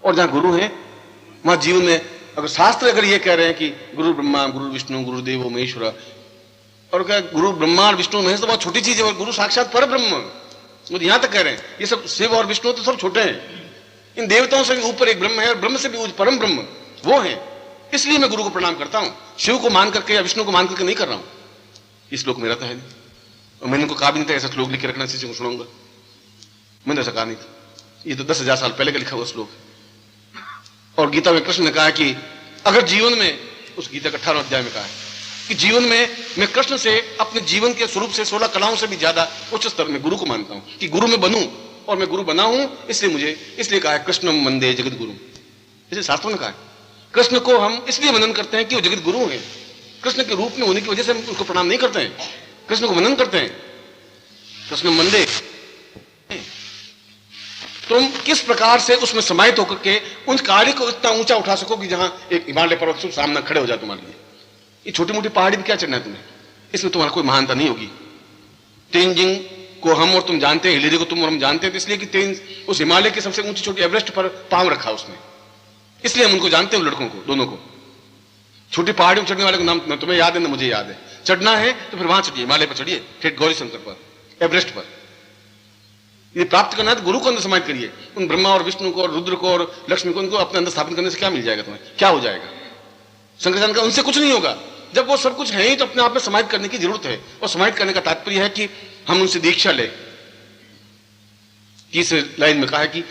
और जहां गुरु हैं वहां जीवन में, अगर शास्त्र अगर ये कह रहे हैं कि गुरु ब्रह्मा गुरु विष्णु गुरुदेव महेश्वर, और क्या गुरु ब्रह्मा और विष्णु महेश तो बहुत छोटी चीज है, और गुरु साक्षात पर ब्रह्म, मुझे यहां तक कह रहे हैं। ये सब शिव और विष्णु तो सब छोटे हैं, इन देवताओं से भी ऊपर एक ब्रह्म है, और ब्रह्म से भी ऊपर परम ब्रह्म वो है। इसलिए मैं गुरु को प्रणाम करता हूं, शिव को मान करके या विष्णु को मान करके नहीं कर रहा हूं। इस श्लोक मेरा तो है नहीं, और मैंने उनको कहा भी नहीं था ऐसा श्लोक लिख के रखना, किसी को सुनाऊंगा, मैंने ऐसा कहा नहीं था। ये तो 10,000 साल पहले का लिखा हुआ श्लोक। और गीता में कृष्ण ने कहा कि अगर जीवन में, उस गीता का 18वां अध्याय में कहा है कि जीवन में मैं कृष्ण से, अपने जीवन के स्वरूप से, 16 कलाओं से भी ज्यादा उच्च स्तर में गुरु को मानता हूं, कि गुरु में बनूं, और मैं गुरु बना हूं, इसलिए कहा है कृष्ण वंदे जगत गुरु, इसे शास्त्रों ने कहा है। कृष्ण को हम इसलिए वंदन करते हैं कि वो जगत गुरु हैं, कृष्ण के रूप में होने की वजह से हम उनको प्रणाम नहीं करते हैं, कृष्ण को वंदन करते हैं। कृष्ण वंदे, तुम किस प्रकार से उसमें समाहित होकर के उन कार्य को इतना ऊंचा उठा सको कि जहां एक हिमालय पर्वत से सामने खड़े हो जाए तुम्हारे लिए। ये छोटी मोटी पहाड़ी में क्या चढ़ना है तुम्हें, इसमें तुम्हारा कोई महानता नहीं होगी। तेंजिंग को हम और तुम जानते हैं, हिलेरी को तुम और हम जानते हैं, तो इसलिए कि उस हिमालय की सबसे ऊंची छोटी एवरेस्ट पर पांव रखा उसने, इसलिए हम उनको जानते हैं, लड़कों को, दोनों को। छोटी पहाड़ी में चढ़ने वाले को नाम न तुम्हें याद है न मुझे याद है। चढ़ना है तो फिर वहां चढ़िए, हिमालय पर चढ़िए, ठेठ गौरी शंकर पर, एवरेस्ट पर। ये प्राप्त करना है तो गुरु को अंदर समाहित करिए। उन ब्रह्मा और विष्णु को और रुद्र को और लक्ष्मी को, उनको अपने अंदर स्थापित करने से क्या मिल जाएगा तुम्हें, क्या हो जाएगा? शंकराचार्य का उनसे कुछ नहीं होगा। जब वो सब कुछ है ही तो अपने आप में समाहित करने की जरूरत है, और समाहित करने का तात्पर्य है कि हम उनसे दीक्षा ले। इस लाइन में कहा है कि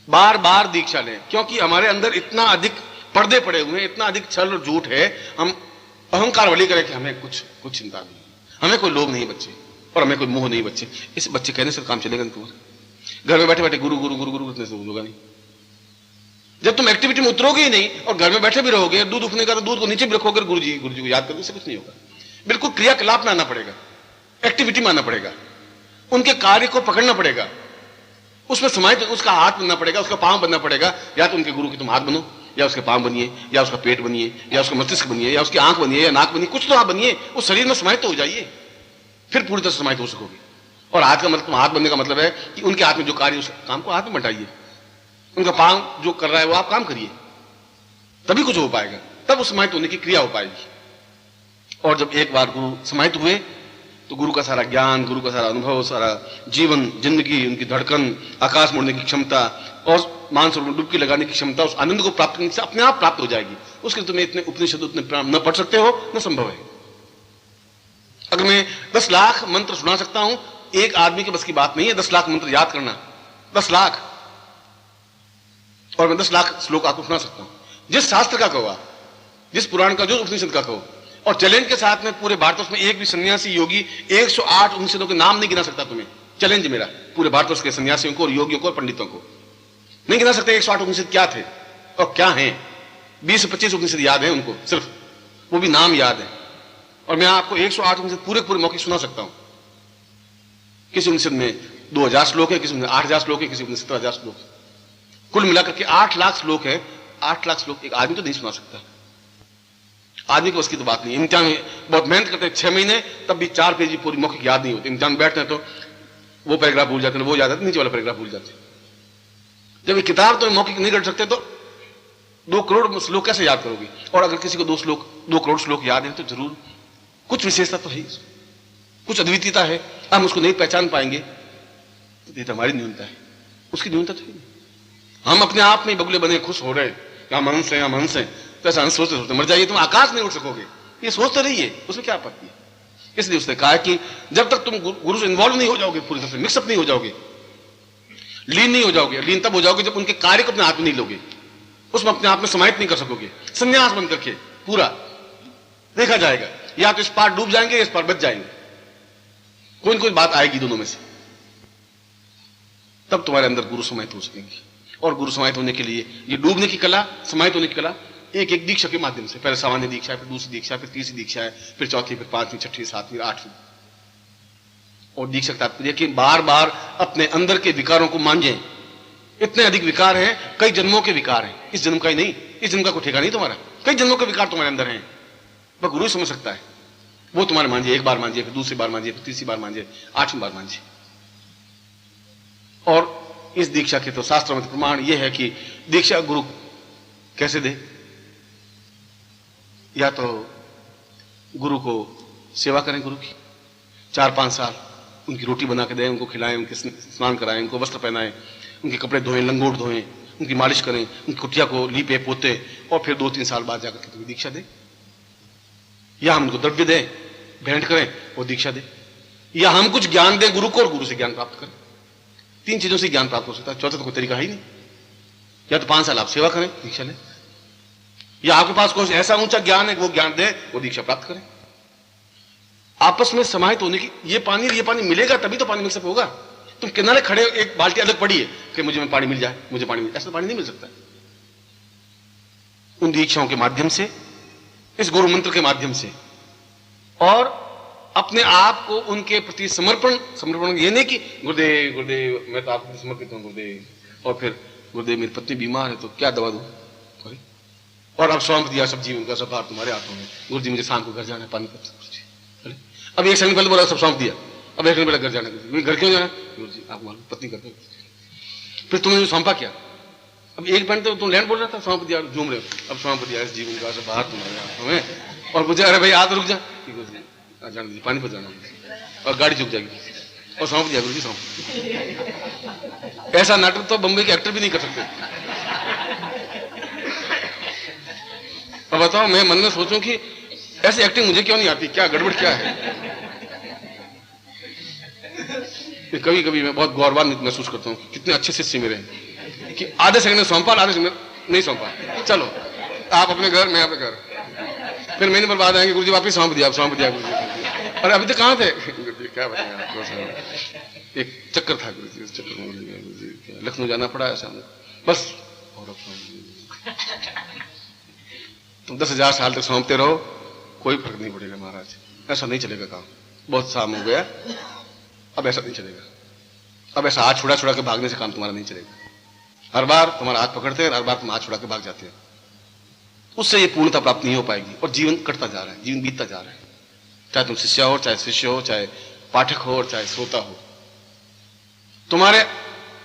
बार बार दीक्षा लें, क्योंकि हमारे अंदर इतना अधिक पर्दे पड़े हुए हैं, इतना अधिक छल और झूठ है, हम अहंकार वाली करें कि हमें कुछ चिंता नहीं, हमें कोई लोभ नहीं बच्चे, और हमें कोई मोह नहीं बच्चे। इस बच्चे कहने से काम चलेगा नहीं तुम्हारा। घर में बैठे बैठे गुरु गुरु गुरु गुरु करने से होगा नहीं। जब तुम एक्टिविटी में उतरोगे ही नहीं और घर में बैठे भी रहोगे, दूध उठने का तो दूध को नीचे भी रखोगे, गुरु जी को याद करने से कुछ नहीं होगा। बिल्कुल क्रियाकलाप में आना पड़ेगा, एक्टिविटी में आना पड़ेगा, उनके कार्य को पकड़ना पड़ेगा, उसमें समाहित, उसका हाथ बनना पड़ेगा, उसका पांव बनना पड़ेगा। या तो उनके गुरु के तुम हाथ बनो, या उसके पांव बनिए, या उसका पेट बनिए, या उसका मस्तिष्क बनिए, या उसकी आंख बनिए, या नाक बनिए, कुछ तो आप बनिए, उस शरीर में समाहित हो जाइए, फिर पूरी तरह से समाहित हो सकोगे। और हाथ का मतलब, हाथ बनने का मतलब है कि उनके हाथ में जो कार्य, उस काम को हाथ में बंटाइए, उनका पांव जो कर रहा है वो आप काम करिए, तभी कुछ हो पाएगा, तब उस समाहित होने की क्रिया हो पाएगी। और जब एक बार गुरु समाहित हुए तो गुरु का सारा ज्ञान, गुरु का सारा अनुभव, सारा जीवन, जिंदगी, उनकी धड़कन, आकाश मोड़ने की क्षमता और मानसरोवर में डुबकी लगाने की क्षमता, उस आनंद को प्राप्त करने से अपने आप प्राप्त हो जाएगी। उसके लिए तुम्हें इतने उपनिषद, उतने प्राण न पढ़ सकते हो, न संभव है। अगर मैं 10 लाख मंत्र सुना सकता हूं, एक आदमी के बस की बात नहीं है 10 लाख मंत्र याद करना, 10 लाख, और मैं 10 लाख श्लोक आपको सुना सकता हूं। जिस शास्त्र का कहो, जिस पुराण का, जो उपनिषद का कहो, और चैलेंज के साथ में पूरे भारतवर्ष में एक भी सन्यासी योगी 108 उपनिषदों के नाम नहीं गिना सकता तुम्हें। चैलेंज मेरा पूरे भारतवर्ष के सन्यासियों को और योगियों को और पंडितों को, नहीं गिना सकते 108 उपनिषद क्या थे और क्या हैं। 20 से 25 उपनिषद याद है उनको, सिर्फ वो भी नाम याद है। और मैं आपको 108 उपनिषद पूरे पूरे मौके सुना सकता हूं। किसी उपनिषद में 2000 श्लोक है, किसी में 8000 श्लोक है, किसी में 70,000 श्लोक है, कुल मिलाकर के 8 लाख श्लोक है। 8 लाख श्लोक एक आदमी तो नहीं सुना सकता, आदमी को उसकी तो बात नहीं। इम्तिहान में बहुत मेहनत करते हैं 6 महीने, तब भी 4 पेज पूरी मौखिक याद नहीं होती। इम्तिहान में बैठते हैं तो वो पैराग्राफ भूल जाते हैं, वो याद आते, नीचे वाला पैराग्राफ भूल जाते हैं। जब ये किताब तो मौखिक नहीं कर सकते तो 2 करोड़ श्लोक कैसे याद करोगे? और अगर किसी को 2 करोड़ श्लोक याद है तो जरूर कुछ विशेषता तो है, कुछ अद्वितीयता है, हम उसको नहीं पहचान पाएंगे तो ये तो हमारी न्यूनता है, उसकी न्यूनता तो है। हम अपने आप में बगुले बने खुश हो रहे, हम हंस हैं, हम हंस हैं, तो ऐसा हंस सोचते सोचते मर जाइए, तुम आकाश नहीं उड़ सकोगे। ये सोचते रहिए, उसमें क्या आपत्ति है? इसलिए उसने कहा कि जब तक तुम गुरु से इन्वॉल्व नहीं हो जाओगे, पूरी तरह से मिक्सअप नहीं हो जाओगे, लीन नहीं हो जाओगे। लीन तब हो जाओगे जब उनके कार्य को अपने हाथ में नहीं लोगे, उसमें अपने आप में समाहित नहीं कर सकोगे। संन्यास बन करके पूरा देखा जाएगा, या तो इस पार डूब जाएंगे या इस पार बच जाएंगे, कोई न कोई बात आएगी दोनों में से, तब तुम्हारे अंदर गुरु समाहित हो सकेंगे। और गुरु समाहित होने के लिए ये डूबने की कला, समाहित होने की कला एक एक दीक्षा के माध्यम से, पहले सामान्य दीक्षा है, फिर दूसरी दीक्षा, फिर तीसरी दीक्षा है, फिर चौथी, फिर 5वीं, 6वीं, 7वीं, 8वीं। और दीक्षा का तात्पर्य कि बार बार अपने अंदर के विकारों को मांझें। इतने अधिक विकार हैं, कई जन्मों के विकार हैं, इस जन्म का ही नहीं, इस जन्म का कोई ठेका नहीं तुम्हारा, कई जन्मों के विकार तुम्हारे अंदर हैं, वह गुरु समझ सकता है। वो तुम्हारे मांझे, एक बार मांझे, फिर दूसरी बार मांझे, फिर तीसरी बार मांझे, 8वीं बार मांझे। और इस दीक्षा के तो शास्त्रों में प्रमाण यह है कि दीक्षा गुरु कैसे दे? या तो गुरु को सेवा करें, गुरु की 4-5 साल उनकी रोटी बना के दें, उनको खिलाएं, उनके स्नान कराएं, उनको वस्त्र पहनाएं, उनके कपड़े धोएं, लंगोट धोएं, उनकी मालिश करें, उनकी कुटिया को लीपे पोते, और फिर 2-3 साल बाद जाकर के दीक्षा दें। या हम उनको द्रव्य दें, भेंट करें और दीक्षा दें, या हम कुछ ज्ञान दें गुरु को और गुरु से ज्ञान प्राप्त करें। 3 चीजों से ज्ञान प्राप्त हो सकता है, चौथा तो कोई तरीका ही नहीं। या तो 5 साल आप सेवा करें, दीक्षा लें, या आपके पास कोई ऐसा ऊंचा ज्ञान है कि वो ज्ञान दे, वो दीक्षा प्राप्त करें। आपस में समाहित होने की, ये पानी मिलेगा तभी तो पानी मिक्सअप होगा। तुम किनारे खड़े एक बाल्टी अलग पड़ी है कि मुझे पानी मिल जाए, मुझे पानी मिल जाए, ऐसा पानी नहीं मिल सकता। उन दीक्षाओं के माध्यम से, इस गुरु मंत्र के माध्यम से, और अपने आप को उनके प्रति समर्पण ये नहीं कि गुरुदेव गुरुदेव मैं तो आपको समर्पित हूं गुरुदेव, और फिर गुरुदेव मेरी पत्नी बीमार है तो क्या दवा दूं, और अब सौंप दिया सब जीवन का सब भार तुम्हारे हाथों में, गुरु जी मुझे शाम को घर जाना है, पानी पत्नी। अब एक सेकंड पहले बोला सब सौंप दिया, अब एक सेकंड पहले घर जाना है, घर क्यों जाना? गुरु जी आप मालूम पत्नी करते, फिर तुमने सौंपा क्या? अब एक मिनट तो तुम लैंड बोल रहा था, सौंप दिया, झूम रहे हो, अब सौंप दिया इस जीवन का सब भार तुम्हारे हाथों में, और मुझे अरे भाई आज रुक जा, जान दीजिए पानी पर जाना और गाड़ी चुक जाएगी, और सौंप दिया गुरु जी सौंप। ऐसा नाटक तो बम्बई के एक्टर भी नहीं कर सकते। अब बताओ, मैं मन में सोचूं कि ऐसी एक्टिंग मुझे क्यों नहीं आती, क्या गड़बड़ क्या है? कभी कभी मैं बहुत गौरवान्वित महसूस करता हूं कि कितने अच्छे शिष्य मेरे हैं कि आधे सेकंड में सौंपा, आधे सेकंड नहीं सौंपा, चलो आप अपने घर, मैं अपने घर, फिर महीने पर बाद आएंगे गुरु जी वापिस सौंप दिया गुरु जी, अरे अभी तक कहां थे? गुरु जी क्या बताएं आपको, एक चक्कर था गुरु जी, उस चक्कर में लखनऊ जाना पड़ा ऐसा, बस। और तुम 10,000 साल तक सौंपते रहो, कोई फर्क नहीं पड़ेगा महाराज, ऐसा नहीं चलेगा काम, बहुत शाम हो गया, अब ऐसा नहीं चलेगा, अब ऐसा हाथ छुड़ा छुड़ा के भागने से काम तुम्हारा नहीं चलेगा। हर बार तुम्हारा हाथ पकड़ते हैं, हर बार तुम हाथ छुड़ा के भाग जाते हैं, उससे ये पूर्णता प्राप्त नहीं हो पाएगी, और जीवन कटता जा रहा है, जीवन बीतता जा रहा है, चाहे तुम शिष्य हो, चाहे शिष्य हो, चाहे पाठक हो, और चाहे श्रोता हो। तुम्हारे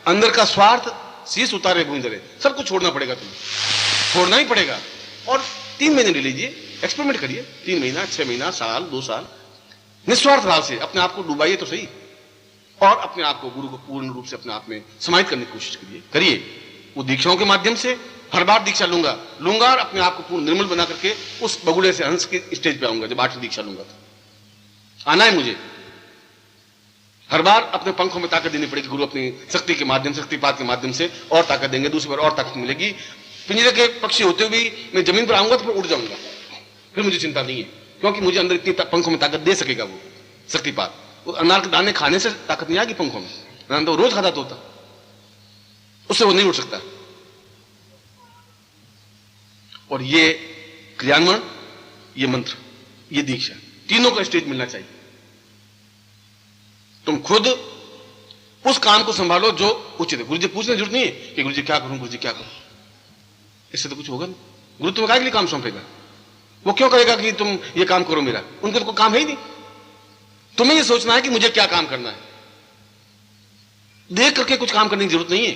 अंदर का स्वार्थ शीश उतारे गूंजरे सब कुछ छोड़ना पड़ेगा, तुम्हें छोड़ना ही पड़ेगा। और 3 महीने ले लीजिए, एक्सपेरिमेंट करिए, 3 महीना, 6 महीना, साल, 2 साल, निस्वार्थ भाव से अपने आप को डुबाइए तो सही, और अपने आप को गुरु को पूर्ण रूप से अपने आप में समाहित करने की कोशिश करिए। वो दीक्षाओं के माध्यम से हर बार दीक्षा लूंगा और अपने आप को पूर्ण निर्मल बना करके उस बगुड़े से हंस के स्टेज पे आऊंगा। जब 8वीं दीक्षा लूंगा तो आना है मुझे, हर बार अपने पंखों में ताकत देनी पड़ेगी। गुरु अपनी शक्ति के माध्यम से, शक्तिपात के माध्यम से और ताकत देंगे, दूसरी बार और ताकत मिलेगी। पिंजरे के पक्षी होते हुए मैं जमीन पर आऊंगा तो फिर उड़ जाऊंगा, फिर मुझे चिंता नहीं है, क्योंकि मुझे अंदर इतनी पंखों में ताकत दे सकेगा वो शक्तिपात। वो अनार के दाने खाने से ताकत नहीं आएगी पंखों में, तो रोज खाता तो होता, उससे वो नहीं उड़ सकता। और ये क्रियान्वयन, ये मंत्र, ये दीक्षा, तीनों का स्टेज मिलना चाहिए। तुम खुद उस काम को संभालो जो उचित है। गुरु जी पूछने की जरूरत नहीं है कि गुरु जी क्या करूं, गुरु जी क्या करूं, इससे तो कुछ होगा नहीं। गुरु तुम्हें क्या के लिए काम सौंपेगा? वो क्यों कहेगा कि तुम ये काम करो मेरा? उनके तो कोई काम है ही नहीं। तुम्हें ये सोचना है कि मुझे क्या काम करना है, देख करके कुछ काम करने की जरूरत नहीं है।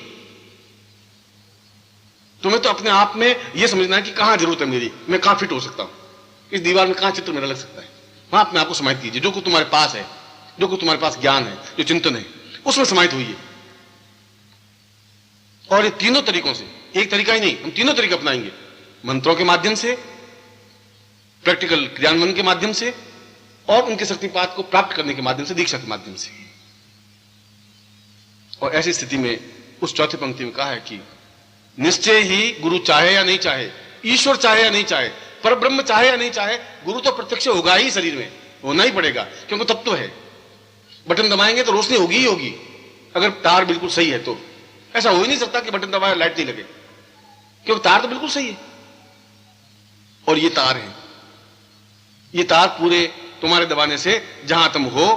तुम्हें तो अपने आप में यह समझना है कि कहां जरूरत है मेरी, मैं कहां फिट हो सकता हूं, इस दीवार में कहां चित्र मेरा लग सकता है, वहां अपने आप को समाहित कीजिए। जो कुछ तुम्हारे पास है, जो कुछ तुम्हारे पास ज्ञान है, जो चिंतन है, उसमें समाहित हुई है। और ये तीनों तरीकों से, एक तरीका ही नहीं, हम तीनों तरीके अपनाएंगे, मंत्रों के माध्यम से, प्रैक्टिकल क्रियान्वयन के माध्यम से, और उनके शक्तिपात को प्राप्त करने के माध्यम से, दीक्षा के माध्यम से। और ऐसी स्थिति में उस चौथी पंक्ति में कहा है कि निश्चय ही गुरु चाहे या नहीं चाहे, ईश्वर चाहे या नहीं चाहे, पर ब्रह्म चाहे या नहीं चाहे, गुरु तो प्रत्यक्ष होगा ही, शरीर में होना ही पड़ेगा, क्योंकि तत्व है। बटन दबाएंगे तो रोशनी होगी ही होगी, अगर तार बिल्कुल सही है तो। ऐसा हो ही नहीं सकता कि बटन दबाए लाइट नहीं लगे, क्योंकि तार तो बिल्कुल सही है। और ये तार है, ये तार पूरे तुम्हारे दबाने से जहां तुम हो,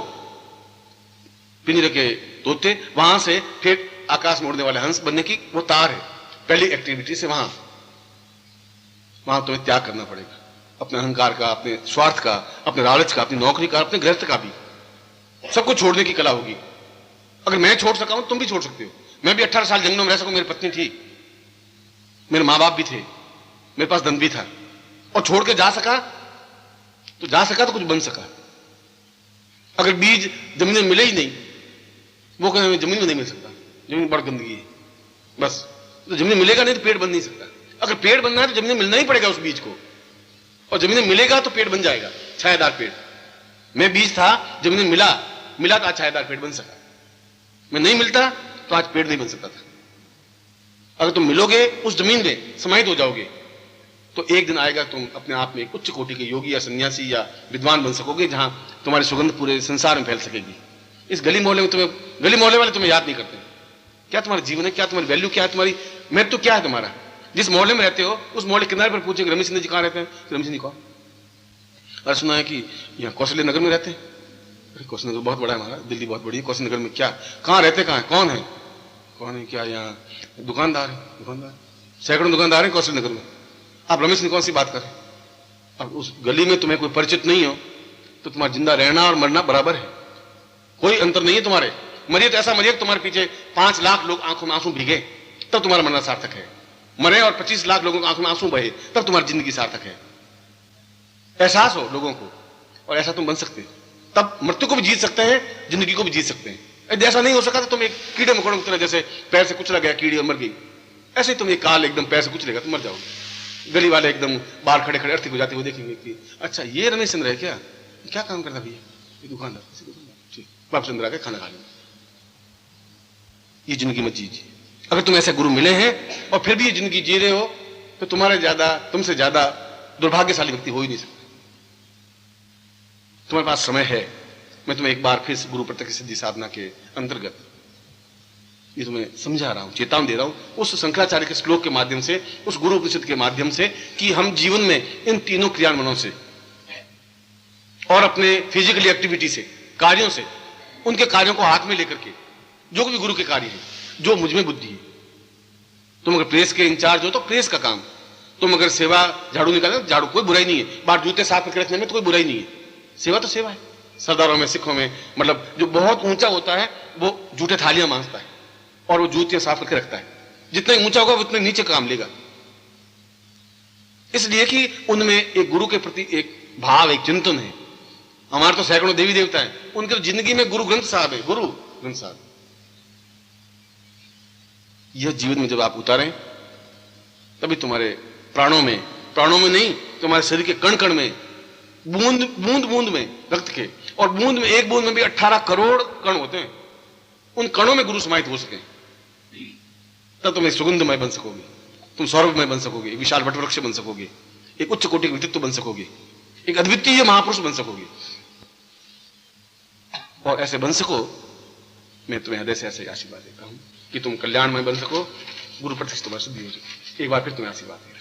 पिंजरे के तोते, वहां से फिर आकाश में उड़ने वाले हंस बनने की वो तार है। पहली एक्टिविटी से वहां तुम्हें त्याग करना पड़ेगा, अपने अहंकार का, अपने स्वार्थ का, अपने लालच का, अपनी नौकरी का, अपने गृहस्थ का भी, सबको छोड़ने की कला होगी। अगर मैं छोड़ सका हूं तुम भी छोड़ सकते हो। मैं भी 18 साल जंगलों में रह सकूं, मेरी पत्नी थी, मेरे मां बाप भी थे, मेरे पास धन भी था, और छोड़ के जा सका तो कुछ बन सका। अगर बीज जमीन में मिले ही नहीं, वो कहते जमीन में नहीं मिल सकता, जमीन बड़ गंदगी है, बस। तो जमीन में मिलेगा नहीं तो पेड़ बन नहीं सकता। अगर पेड़ बनना है तो जमीन में मिलना ही पड़ेगा उस बीज को, और जमीन में मिलेगा तो पेड़ बन जाएगा, छायादार पेड़। मैं बीज था, जमीन में मिला तो आज छायादार पेड़ बन सका। मैं नहीं मिलता तो आज पेड़ नहीं बन सकता था। अगर तुम मिलोगे उस जमीन में, समाहित हो जाओगे, तो एक दिन आएगा तुम अपने आप में एक उच्च कोटि के योगी या सन्यासी या विद्वान बन सकोगे, जहां तुम्हारी सुगंध पूरे संसार में फैल सकेगी। इस गली मोहल्ले वाले तुम्हें याद नहीं करते। क्या तुम्हारा जीवन है, क्या तुम्हारी वैल्यू क्या है, तुम्हारी महत्व क्या है तुम्हारा। जिस मोहल्ले में रहते हो उस मोहल्ले किनारे पर पूछे रमेश सिंह जी कहां रहते हैं, रमेश सिंह जी कौन? अरे सुना है कि यहाँ कौशल्य नगर में रहते हैं। अरे कौशल नगर बहुत बड़ा है हमारा, दिल्ली बहुत बड़ी है, कौशल नगर में क्या, कहाँ रहते, कहाँ है, कौन है, क्या यहाँ दुकानदार है, दुकानदार, सैकड़ों दुकानदार है कौशल नगर में। आप रमेश सिंह कौन सी बात करें? अब उस गली में तुम्हें कोई परिचित नहीं हो तो तुम्हारा जिंदा रहना और मरना बराबर है, कोई अंतर नहीं है तुम्हारे। मरिए तो ऐसा मरिए तुम्हारे पीछे 5 लाख लोग आंखों में आंसू भीगे, तब तुम्हारा मरना सार्थक है। मरे और 25 लाख लोगों की आंखों में आंसू बहे, तब तुम्हारी जिंदगी सार्थक है। एहसास हो लोगों को, और ऐसा तुम बन सकते, तब मृत्यु को भी जीत सकते हैं, जिंदगी को भी जीत सकते हैं। यदि ऐसा नहीं हो सका तो तुम एक कीड़े मकोड़ों की तरह, जैसे पैर से कुचला गया कीड़ी और मर गई, ऐसे ही तुम एक काल एकदम पैर से कुचलेगा, तुम मर जाओगे। गली वाले एकदम बाहर खड़े खड़े अर्थिक हो जाते हुए देखेंगे कि अच्छा ये रमेश चंद्र है क्या काम करता भैया, ये दुकानदार, ठीक, बाप चंद्र आके खाना खा लेंगे। ये जिंदगी मत जीजिए। अगर तुम ऐसे गुरु मिले हैं और फिर भी ये जिंदगी जी रहे हो तो तुमसे ज्यादा दुर्भाग्यशाली व्यक्ति हो ही नहीं सकता। तुम्हारे पास समय है। मैं तुम्हें एक बार फिर गुरु प्रत्यक्ष सिद्धि साधना के अंतर्गत ये तुम्हें समझा रहा हूं, चेतावनी दे रहा हूं उस शंकराचार्य के श्लोक के माध्यम से, उस गुरु उपनिषद के माध्यम से, कि हम जीवन में इन तीनों क्रियान्वयनों से और अपने फिजिकली एक्टिविटी से, कार्यों से, उनके कार्यों को हाथ में लेकर के, जो भी गुरु के कार्य है, जो मुझ में बुद्धि है। तुम अगर प्रेस के इंचार्ज हो तो प्रेस का काम, तुम अगर सेवा झाड़ू निकाले तो झाड़ू, कोई बुराई नहीं है। बाहर जूते साफ करके रखने में तो कोई बुराई नहीं है, सेवा तो सेवा है। सरदारों में, सिखों में, मतलब जो बहुत ऊंचा होता है वो जूठे थालियां मांजता है और वो जूतियां साफ करके रखता है। जितना ऊंचा होगा उतने नीचे काम लेगा, इसलिए कि उनमें एक गुरु के प्रति एक भाव, एक चिंतन है। हमारे तो सैकड़ों देवी देवता है, उनकी जिंदगी में गुरु ग्रंथ साहब है, गुरु ग्रंथ साहब। यह जीवन में जब आप उतारें तभी तुम्हारे प्राणों में नहीं, तुम्हारे शरीर के कण कण में, बूंद में रक्त के, और बूंद में, एक बूंद में भी 18 करोड़ कण होते हैं, उन कणों में गुरु समाहित हो सके, तब तुम एक सुगंधमय बन सकोगे, तुम सौरभमय बन सकोगे, एक विशाल वटवृक्ष बन सकोगे, एक उच्च कोटि का व्यक्तित्व बन सकोगे, एक अद्वितीय महापुरुष बन सकोगे। और ऐसे बन सको, मैं तुम्हें हृदय से ऐसे आशीर्वाद देता हूं कि तुम कल्याणमय बन सको, गुरु प्रत्यक्ष तुम्हारी सिद्धि हो सके। एक बार फिर तुम्हें आशीर्वाद दे रहा हूं।